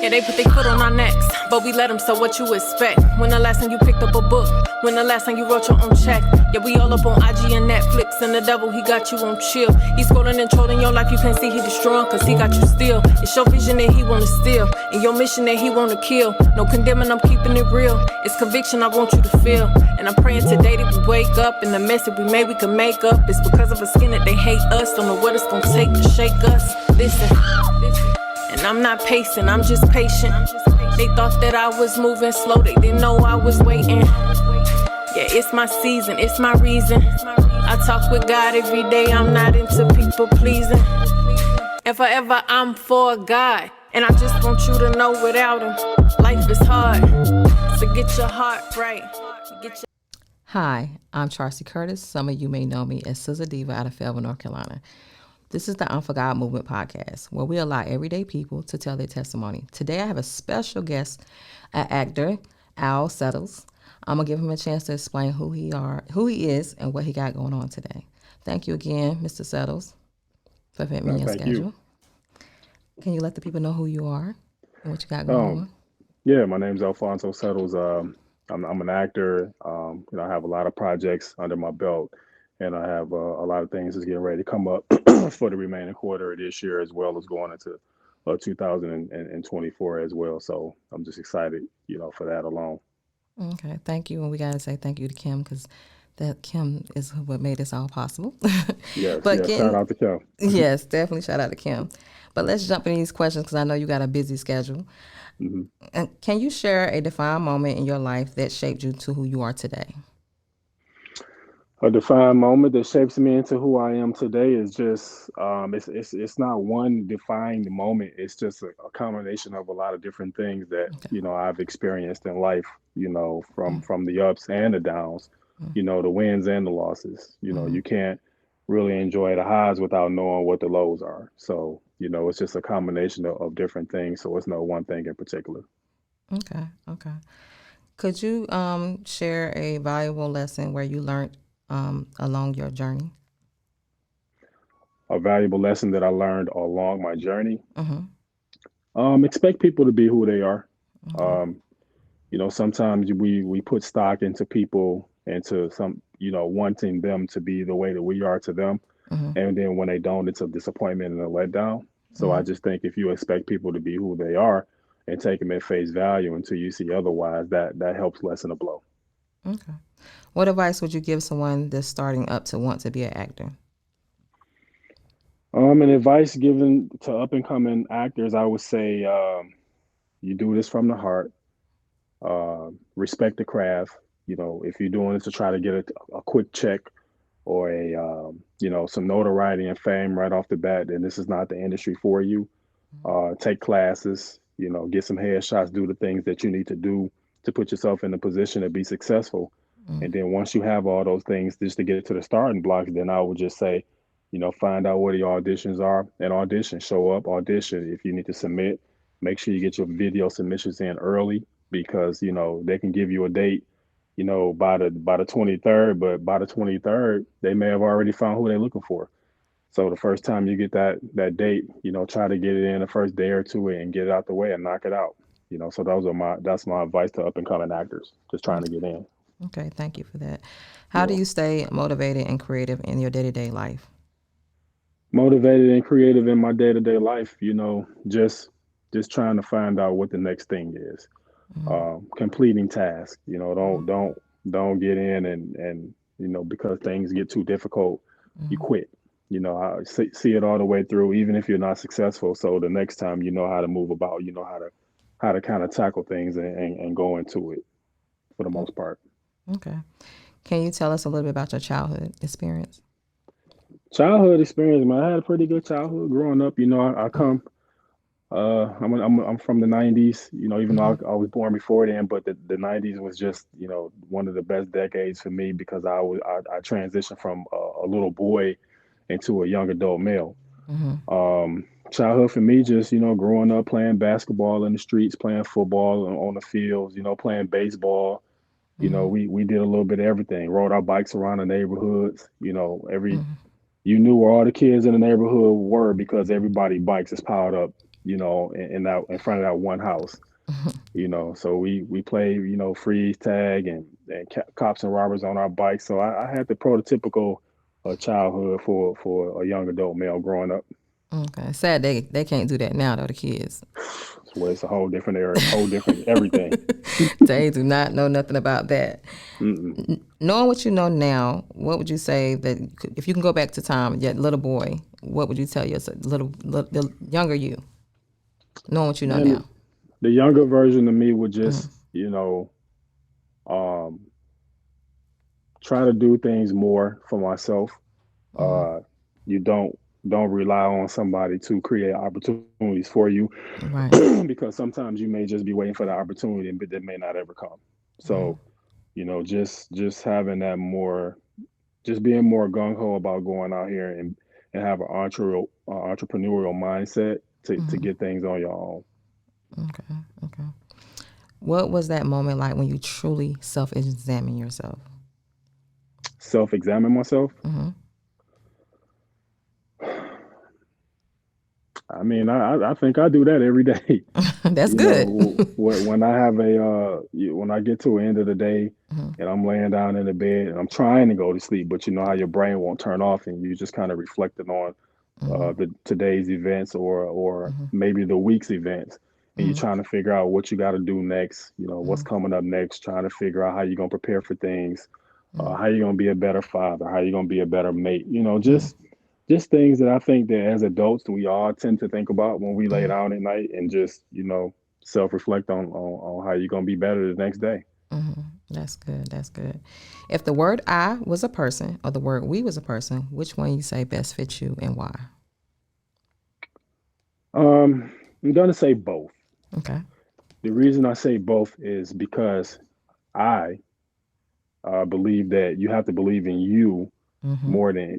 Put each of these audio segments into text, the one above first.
Yeah, they put their foot on our necks, but we let them, so what you expect? When the last time you picked up a book? When the last time you wrote your own check? Yeah, we all up on IG and Netflix, and the devil, he got you on chill. He's scrolling and trolling your life, you can't see he destroying, cause he got you still. It's your vision that he wanna steal, and your mission that he wanna kill. No condemning, I'm keeping it real. It's conviction I want you to feel. And I'm praying today that we wake up, and the mess that we made we can make up. It's because of a skin that they hate us, don't know what it's gonna take to shake us. Listen. And I'm not pacing, I'm just patient. They thought that I was moving slow, they didn't know I was waiting. Yeah, it's my season, it's my reason. I talk with God every day, I'm not into people pleasing. And forever I'm for God, and I just want you to know without him, life is hard. So get your heart right. Hi, I'm Charcy Curtis. Some of you may know me as Sizzle Diva out of Fayetteville, North Carolina. This is the I'm For God Movement podcast, where we allow everyday people to tell their testimony. Today, I have a special guest, an actor, Al Settles. I'm gonna give him a chance to explain who he is, and what he got going on today. Thank you again, Mr. Settles, for fitting me in your schedule. Can you let the people know who you are and what you got going on? Yeah, my name's Alfonso Settles. I'm an actor. I have a lot of projects under my belt, and I have a lot of things that's getting ready to come up for the remaining quarter of this year, as well as going into 2024 as well. So I'm just excited, for that alone. Okay, thank you. And we got to say thank you to Kim, because that Kim is what made this all possible. Yes, shout out to Kim. Yes, definitely shout out to Kim. But let's jump into these questions, because I know you got a busy schedule. Mm-hmm. And can you share a defining moment in your life that shaped you to who you are today? A defining moment that shapes me into who I am today is just it's not one defining moment. It's just a combination of a lot of different things that I've experienced in life. From the ups and the downs, the wins and the losses. You can't really enjoy the highs without knowing what the lows are. So it's just a combination of different things. So it's no one thing in particular. Okay. Could you share a valuable lesson where you learned along your journey? A valuable lesson that I learned along my journey. Expect people to be who they are. Sometimes we put stock into people, into some, wanting them to be the way that we are to them. And then when they don't, it's a disappointment and a letdown. So I just think if you expect people to be who they are and take them at face value until you see otherwise, that helps lessen the blow. Okay. What advice would you give someone that's starting up to want to be an actor? An advice given to up and coming actors, I would say, you do this from the heart. Respect the craft. If you're doing it to try to get a quick check or some notoriety and fame right off the bat, then this is not the industry for you. Take classes, get some headshots, do the things that you need to do to put yourself in a position to be successful. And then once you have all those things just to get to the starting blocks, then I would just say, find out where the auditions are and audition, show up, audition. If you need to submit, make sure you get your video submissions in early, because, they can give you a date, by the 23rd, but by the 23rd, they may have already found who they're looking for. So the first time you get that date, try to get it in the first day or two and get it out the way and knock it out. So that's my advice to up and coming actors, just trying to get in. Okay, thank you for that. How do you stay motivated and creative in your day-to-day life? Motivated and creative in my day-to-day life, just trying to find out what the next thing is. Completing tasks, don't get in and because things get too difficult, you quit. I see it all the way through, even if you're not successful. So the next time you know how to move about, how to kind of tackle things and go into it for the most part. Okay. Can you tell us a little bit about your childhood experience? Childhood experience, man. I had a pretty good childhood growing up. I come. I'm from the '90s. Even though I was born before then, but the '90s was just one of the best decades for me, because I transitioned from a little boy into a young adult male. Childhood for me, just, growing up playing basketball in the streets, playing football on the fields, playing baseball. Mm-hmm. We did a little bit of everything. Rode our bikes around the neighborhoods. Every Mm-hmm. you knew where all the kids in the neighborhood were because everybody bikes is piled up, in front of that one house. So we played, freeze tag and cops and robbers on our bikes. So I had the prototypical childhood for a young adult male growing up. Okay. Sad they can't do that now though, the kids. So it's a whole different era, whole different everything. They do not know nothing about that. Mm-mm. Knowing what you know now, what would you say that if you can go back to time, yet little boy, what would you tell your the younger you, knowing what you know Man, now? the younger version of me would Mm-hmm. just, um, try to do things more for myself. Uh, you don't rely on somebody to create opportunities for you Right. because sometimes you may just be waiting for the opportunity, but that may not ever come. So, just having that more, just being more gung ho about going out here and have an entrepreneurial mindset to Mm-hmm. get things on your own. Okay. Okay. What was that moment like when you truly self-examine yourself? Self examine myself. Mm-hmm. I mean, I think I do that every day. That's good. When I have when I get to the end of the day Mm-hmm. and I'm laying down in the bed and I'm trying to go to sleep, but you know how your brain won't turn off and you just kind of reflecting on Mm-hmm. the today's events or maybe the week's events, and you're Mm-hmm. trying to figure out what you got to do next. What's Mm-hmm. coming up next. Trying to figure out how you're gonna prepare for things, Mm-hmm. how you're gonna be a better father, how you're gonna be a better mate. Mm-hmm. Just things that I think that as adults we all tend to think about when we lay down at night and just self reflect on how you're gonna be better the next day. Mm-hmm. That's good. That's good. If the word I was a person or the word we was a person, which one you say best fits you and why? I'm gonna say both. Okay. The reason I say both is because I believe that you have to believe in you Mm-hmm.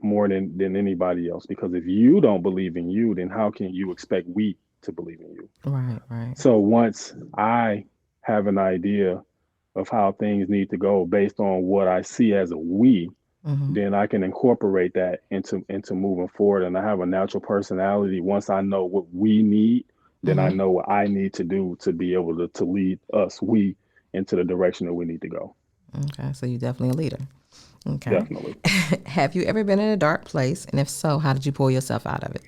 more than anybody else. Because if you don't believe in you, then how can you expect we to believe in you? Right. Right. So once I have an idea of how things need to go based on what I see as a we, Mm-hmm. then I can incorporate that into moving forward. And I have a natural personality. Once I know what we need, then I Mm-hmm. know what I need to do to be able to lead us, we, into the direction that we need to go. Okay. So you're definitely a leader. Okay. Definitely. Have you ever been in a dark place? And if so, how did you pull yourself out of it?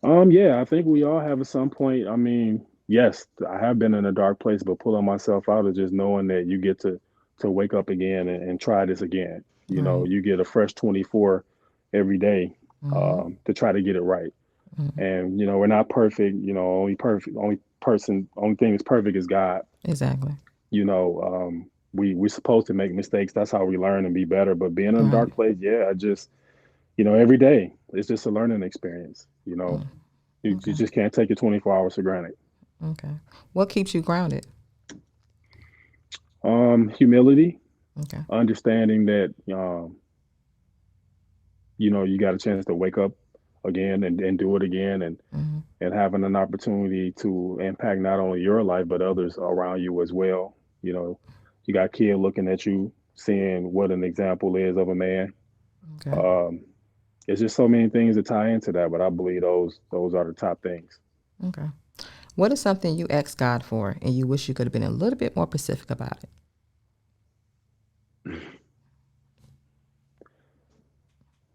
Yeah, I think we all have at some point. I mean, yes, I have been in a dark place, but pulling myself out is just knowing that you get to wake up again and try this again. Right. You get a fresh 24 every day Mm-hmm. to try to get it right. Mm-hmm. And we're not perfect. Only thing that's perfect is God. Exactly. We're supposed to make mistakes. That's how we learn and be better. But being in a Right. dark place, yeah, I just every day it's just a learning experience. You Okay. just can't take your 24 hours for granted. Okay. What keeps you grounded? Humility, Okay. understanding that you got a chance to wake up again and do it again, Mm-hmm. and having an opportunity to impact not only your life but others around you as well. You know, you got kid looking at you, seeing what an example is of a man. Okay. Um, it's just so many things that tie into that, but I believe those are the top things. Okay. What is something you asked God for and you wish you could have been a little bit more specific about it?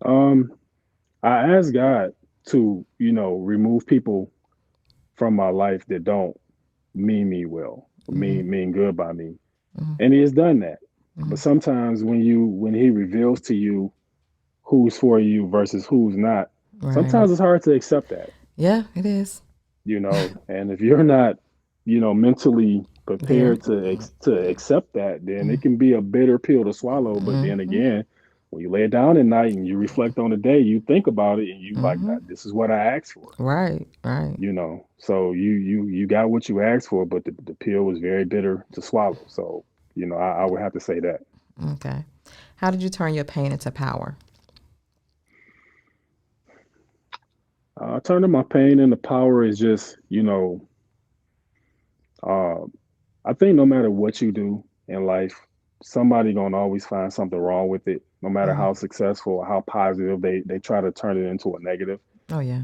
Um, I ask God to, remove people from my life that don't mean me well, Mm-hmm. mean good by me. Mm-hmm. And he has done that. Mm-hmm. But sometimes when he reveals to you who's for you versus who's not, Right. sometimes it's hard to accept that, Yeah, it is. And if you're not, mentally There. prepared to accept that, then it can be a bitter pill to swallow. But then Mm-hmm. again, when you lay it down at night and you reflect on the day, you think about it and you like, Mm-hmm. this is what I asked for. Right. Right. So you got what you asked for, but the pill was very bitter to swallow. So I would have to say that. Okay. How did you turn your pain into power? Turning my pain into power is just, uh, I think no matter what you do in life, somebody gonna always find something wrong with it. No matter Hmm. how successful or how positive they try to turn it into a negative. Oh yeah.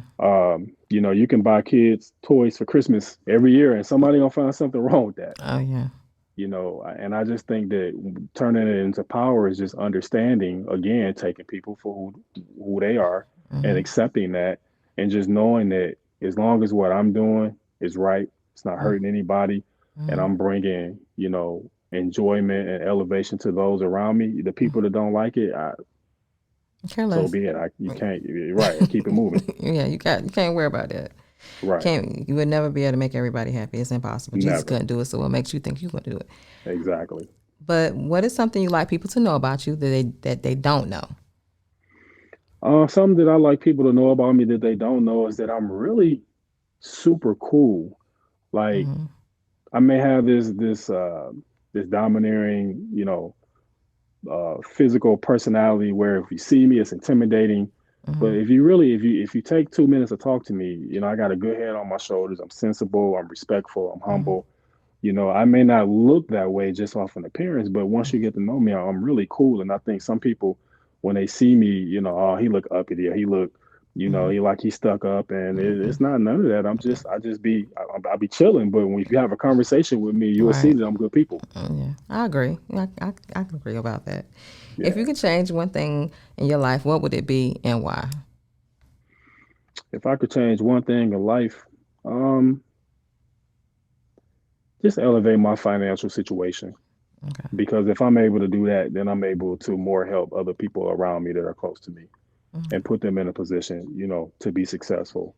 You can buy kids toys for Christmas every year, and somebody gonna find something wrong with that. Oh yeah. And I just think that turning it into power is just understanding, again, taking people for who they are and Hmm. accepting that, and just knowing that as long as what I'm doing is right, it's not hurting anybody, and Hmm. I'm bringing, enjoyment and elevation to those around me. The people that don't like it, Care so less. be it. You can't, you're right, keep it moving. Yeah, you can't worry about that. Right. You would never be able to make everybody happy. It's impossible. Jesus Never. couldn't do it, so what makes you think you gonna do it? Exactly. But what is something you like people to know about you that they don't know? Something that I like people to know about me that they don't know is that I'm really super cool. Like, Hmm. I may have this domineering, physical personality where if you see me, it's intimidating. But Hmm. if you take 2 minutes to talk to me, I got a good head on my shoulders. I'm sensible. I'm respectful. I'm Hmm. humble. I may not look that way just off an appearance, but once you get to know me, I'm really cool. And I think some people, when they see me, oh, he look uppity, or he look, Hmm. he like he stuck up, and it's Hmm. not none of that. I'll be chilling. But when if you have a conversation with me, you'll see Right. that I'm good people. Yeah, I agree. I can agree about that. If you Yeah. could change one thing in your life, what would it be and why? If I could change one thing in life, um, just elevate my financial situation. Okay. Because if I'm able to do that, then I'm able to more help other people around me that are close to me and put them in a position, to be successful.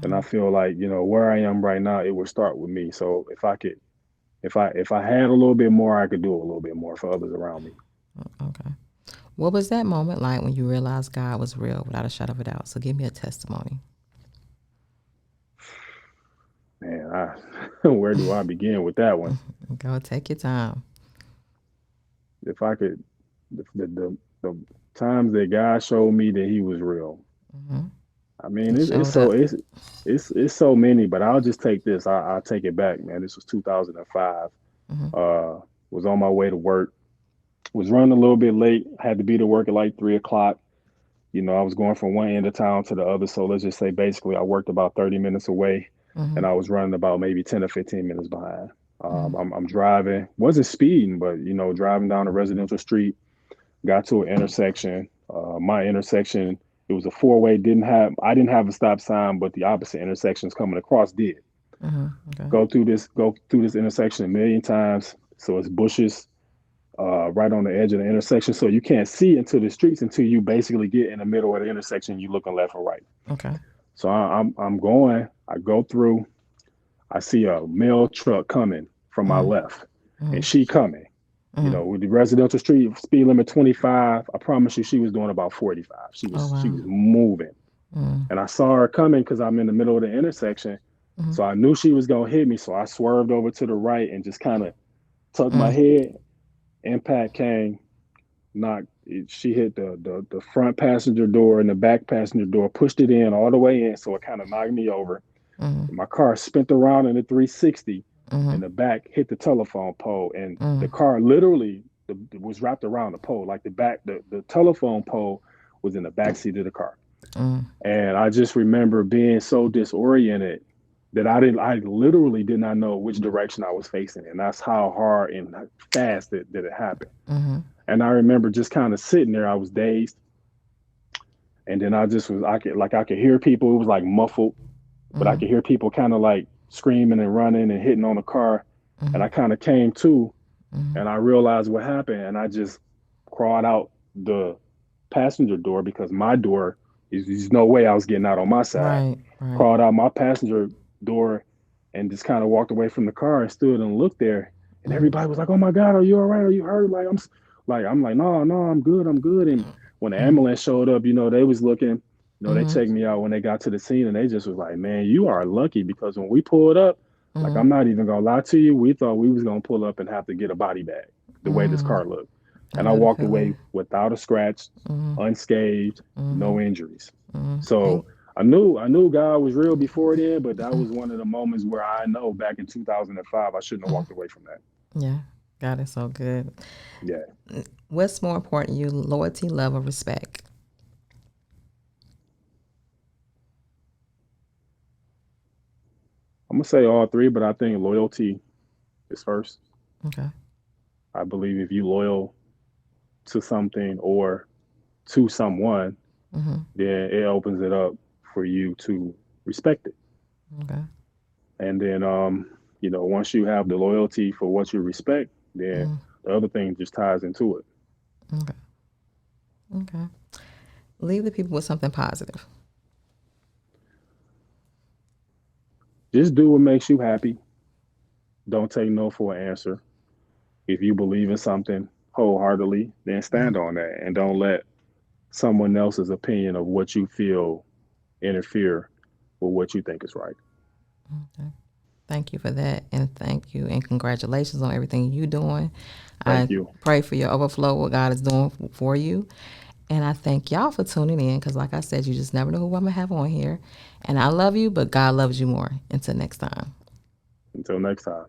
And I Hmm. feel like, where I am right now, it would start with me. So if I had a little bit more, I could do a little bit more for others around me. Okay. What was that moment like when you realized God was real without a shadow of a doubt? So give me a testimony. Man, where do I begin with that one? Go take your time. If I could, the times that God showed me that He was real. Hmm. I mean, He it's showed so up. it's so many, but I'll just take this. I'll take it back, man. This was 2005. Hmm. Uh, was on my way to work. Was running a little bit late. Had to be to work at like 3 o'clock. I was going from one end of town to the other. So let's just say basically I worked about 30 minutes away, Hmm. and I was running about maybe 10 or 15 minutes behind. Hmm. I'm driving, wasn't speeding, but driving down a residential street, got to an intersection. My intersection, it was a four-way. I didn't have a stop sign, but the opposite intersections coming across did. Hmm. Okay. Go through this intersection a million times. So it's bushes right on the edge of the intersection, so you can't see into the streets until you basically get in the middle of the intersection. You looking left or right. Okay. So I'm going. I go through. I see a mail truck coming from my Hmm. left, Hmm. and she coming. Hmm. With the residential street speed limit 25, I promise you, she was doing about 45. She Oh was she wow. was moving, Hmm. and I saw her coming because I'm in the middle of the intersection. Hmm. So I knew she was gonna hit me. So I swerved over to the right and just kind of tucked my Hmm. head. Impact came, she hit the front passenger door and the back passenger door, pushed it in all the way in, so it kind of knocked me over. Hmm. My car spun around in a 360, Hmm. and the back hit the telephone pole, and the Hmm. car literally was wrapped around the pole, like the telephone pole was in the back seat of the car. Hmm. And I just remember being so disoriented that I literally did not know which direction I was facing, and that's how hard and fast that it happened. Hmm. And I remember just kind of sitting there. I was dazed, and then I just was I could hear people. It was like muffled, but I Hmm. could hear people kind of like screaming and running and hitting on the car. And I Hmm. kind of came to, Hmm. and I realized what happened, and I just crawled out the passenger door because my door there's no way I was getting out on my side. Right. Right. Crawled out my passenger door and just kind of walked away from the car and stood and looked there. And Hmm. everybody was like, "Oh my God, are you all right? Are you hurt?" Like, no, no, I'm good, I'm good. And when the Hmm. ambulance showed up, they was looking. They Hmm. checked me out when they got to the scene, and they just was like, "Man, you are lucky because when we pulled up, like Hmm. I'm not even gonna lie to you, we thought we was gonna pull up and have to get a body bag the way this Hmm. car looked." I And I know the walked away feeling. without a scratch, Hmm. unscathed, Hmm. no injuries. Hmm. So Thank. I knew God was real before then, but that was one of the moments where I know back in 2005 I shouldn't have walked away from that. Yeah, God is so good. Yeah. What's more important to you, loyalty, love, or respect? I'm gonna say all three, but I think loyalty is first. Okay. I believe if you loyal to something or to someone, Mm-hmm. then it opens it up for you to respect it. Okay. And then once you have the loyalty for what you respect, then Mm, the other thing just ties into it. okay. Okay. Leave the people with something positive. Just do what makes you happy. Don't take no for an answer. If you believe in something wholeheartedly, then Mm, stand on that and don't let someone else's opinion of what you feel interfere with what you think is right. okay. Thank you for that, and thank you, and congratulations on everything you're doing. Thank I you. pray for your overflow, what God is doing for you, and I thank y'all for tuning in. Because, like I said, you just never know who I'm gonna have on here, and I love you, but God loves you more. Until next time. Until next time.